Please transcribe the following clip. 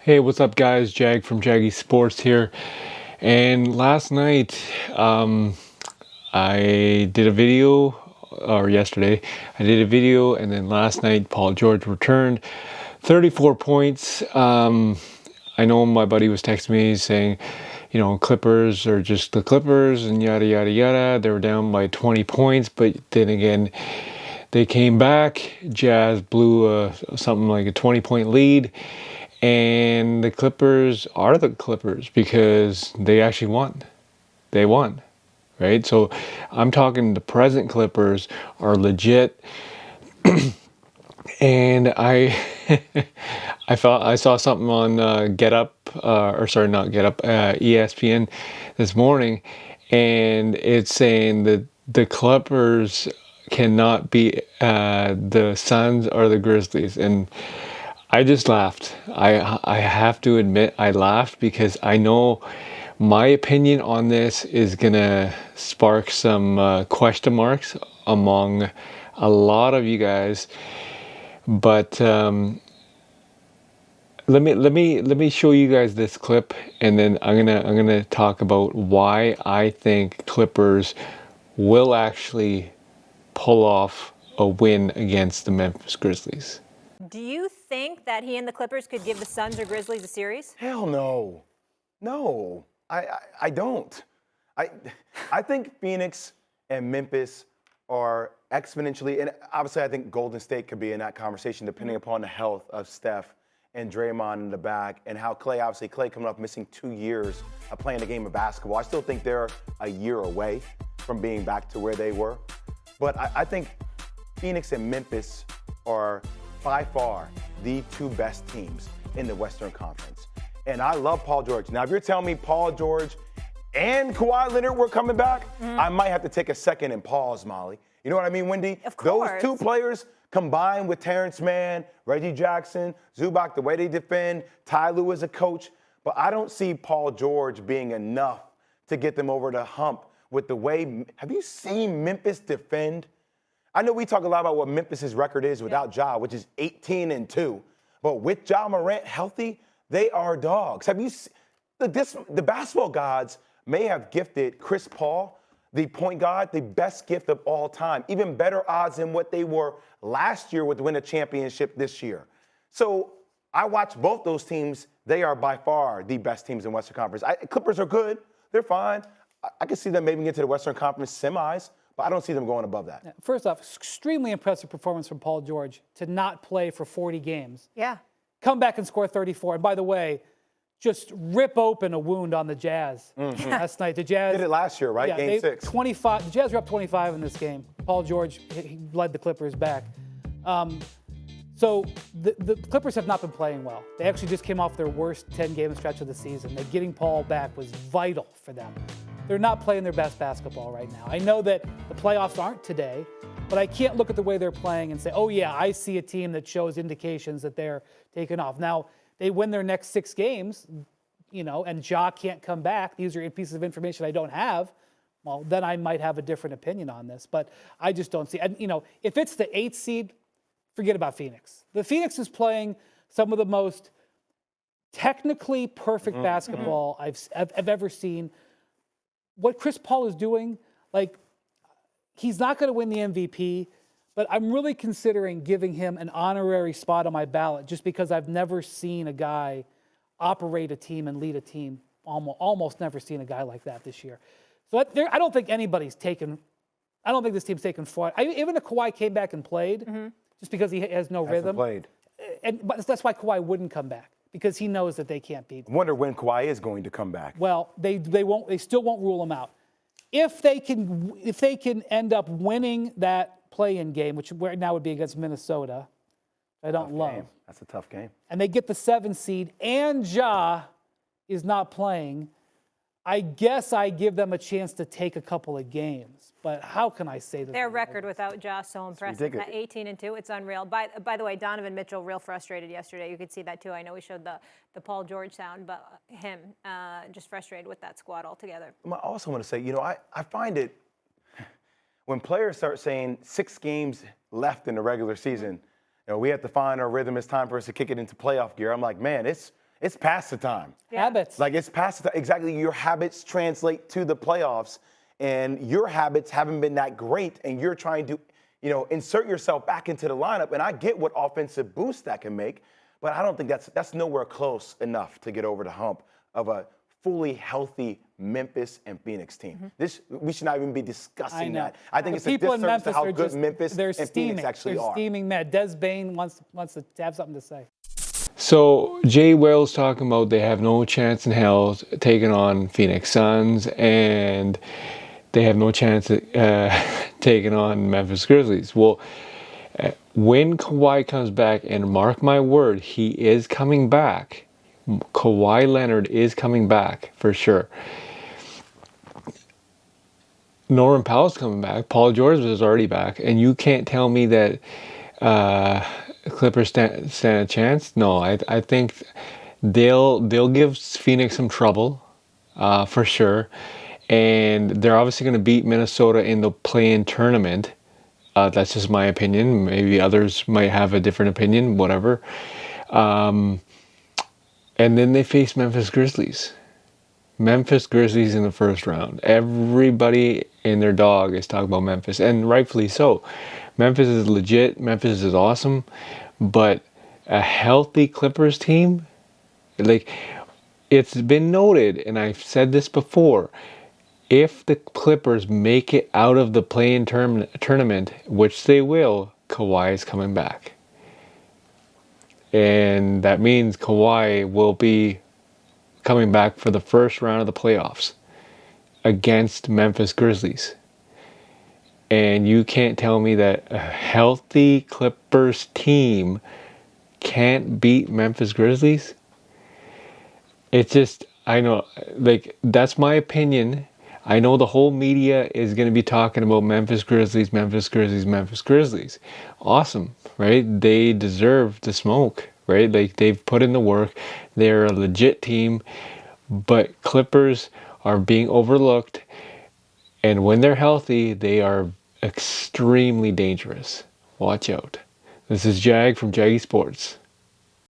Hey, what's up, guys? Jag from Jaggy Sports here. And last night, I did a video, or yesterday, I did a video, and then last night, Paul George returned 34 points. I know my buddy was texting me saying, Clippers are just the Clippers and yada, yada, yada. They were down by 20 points, but then again, they came back. Jazz blew something like a 20-point lead. And the Clippers are the Clippers because they actually won. They won, right? So I'm talking the present Clippers are legit. And I I saw something on Get Up, or sorry, not Get Up, ESPN this morning, and it's saying that the Clippers cannot be the Suns or the Grizzlies, and I just laughed. I have to admit I laughed because I know my opinion on this is gonna spark some question marks among a lot of you guys. But let me show you guys this clip, and then I'm gonna talk about why I think Clippers will actually pull off a win against the Memphis Grizzlies. Do you think that he and the Clippers could give the Suns or Grizzlies a series? Hell no. No, I don't. I think Phoenix and Memphis are exponentially, and obviously I think Golden State could be in that conversation depending upon the health of Steph and Draymond in the back and how Clay coming off missing 2 years of playing the game of basketball. I still think they're a year away from being back to where they were. But I think Phoenix and Memphis are by far the two best teams in the Western Conference. And I love Paul George. Now, if you're telling me Paul George and Kawhi Leonard were coming back, I might have to take a second and pause, Molly. You know what I mean, Wendy? Of course. Those two players combined with Terrence Mann, Reggie Jackson, Zubac, the way they defend, Ty Lue as a coach. But I don't see Paul George being enough to get them over the hump with the way. Have you seen Memphis defend? I know we talk a lot about what Memphis' record is without Ja, which is 18-2. But with Ja Morant healthy, they are dogs. Have you seen the basketball gods may have gifted Chris Paul, the point guard, the best gift of all time, even better odds than what they were last year with win a championship this year. So I watch both those teams. They are by far the best teams in Western Conference. Clippers are good. They're fine. I can see them maybe get to the Western Conference semis, but I don't see them going above that. First off, extremely impressive performance from Paul George to not play for 40 games. Yeah. Come back and score 34. And by the way, just rip open a wound on the Jazz last night. The Jazz Did it last year, right? Yeah, Game 6. 25. The Jazz were up 25 in this game. Paul George he led the Clippers back. So the Clippers have not been playing well. They actually just came off their worst 10-game stretch of the season. Getting Paul back was vital for them. They're not playing their best basketball right now. I know that the playoffs aren't today, but I can't look at the way they're playing and say, oh, yeah, I see a team that shows indications that they're taking off. Now, they win their next 6 games, and Ja can't come back. These are pieces of information I don't have. Well, then I might have a different opinion on this, but I just don't see. And, if it's the 8th seed, forget about Phoenix. The Phoenix is playing some of the most technically perfect basketball I've ever seen. What Chris Paul is doing, he's not going to win the MVP, but I'm really considering giving him an honorary spot on my ballot just because I've never seen a guy operate a team and lead a team. Almost never seen a guy like that this year. So I don't think anybody's taken. I don't think this team's taken flight. Even if Kawhi came back and played, just because he has no rhythm. Played. But that's why Kawhi wouldn't come back because he knows that they can't beat him. I wonder when Kawhi is going to come back. Well, they won't. They still won't rule him out. If they can end up winning that play-in game, which right now would be against Minnesota, I don't love. Game. That's a tough game. And they get the 7th seed, and Ja is not playing. I guess I give them a chance to take a couple of games, but how can I say that? Their record without Ja so impressive. At ridiculous. 18-2, it's unreal. By the way, Donovan Mitchell real frustrated yesterday. You could see that too. I know we showed the Paul George sound, but him just frustrated with that squad altogether. I also want to say, I find it when players start saying 6 games left in the regular season, we have to find our rhythm. It's time for us to kick it into playoff gear. I'm like, man, it's It's past the time. Habits. Like, it's past the time. Exactly. Your habits translate to the playoffs, and your habits haven't been that great, and you're trying to, insert yourself back into the lineup. And I get what offensive boost that can make, but I don't think that's nowhere close enough to get over the hump of a fully healthy Memphis and Phoenix team. We should not even be discussing that. I think it's a disservice to how good Memphis and Phoenix actually are. They're steaming mad. Des Bain wants to have something to say. So Jay Wells talking about they have no chance in hell taking on Phoenix Suns, and they have no chance taking on Memphis Grizzlies. Well, when Kawhi comes back, and mark my word, he is coming back. Kawhi Leonard is coming back for sure. Norman Powell's coming back. Paul George is already back, and you can't tell me that Clippers stand a chance. No, I think they'll give Phoenix some trouble for sure, and they're obviously going to beat Minnesota in the play-in tournament. That's just my opinion. Maybe others might have a different opinion. Whatever. And then they face Memphis Grizzlies. Memphis Grizzlies in the first round. Everybody and their dog is talking about Memphis, and rightfully so. Memphis is legit. Memphis is awesome. But a healthy Clippers team, like, it's been noted, and I've said this before, if the Clippers make it out of the play-in tournament, which they will, Kawhi is coming back. And that means Kawhi will be coming back for the first round of the playoffs against Memphis Grizzlies. And you can't tell me that a healthy Clippers team can't beat Memphis Grizzlies. It's just, I know, like, that's my opinion. I know the whole media is going to be talking about Memphis Grizzlies, Memphis Grizzlies, Memphis Grizzlies. Awesome, right? They deserve the smoke, right? Like, they've put in the work. They're a legit team, but Clippers are being overlooked. And when they're healthy, they are extremely dangerous. Watch out. This is Jag from Jaggy Sports.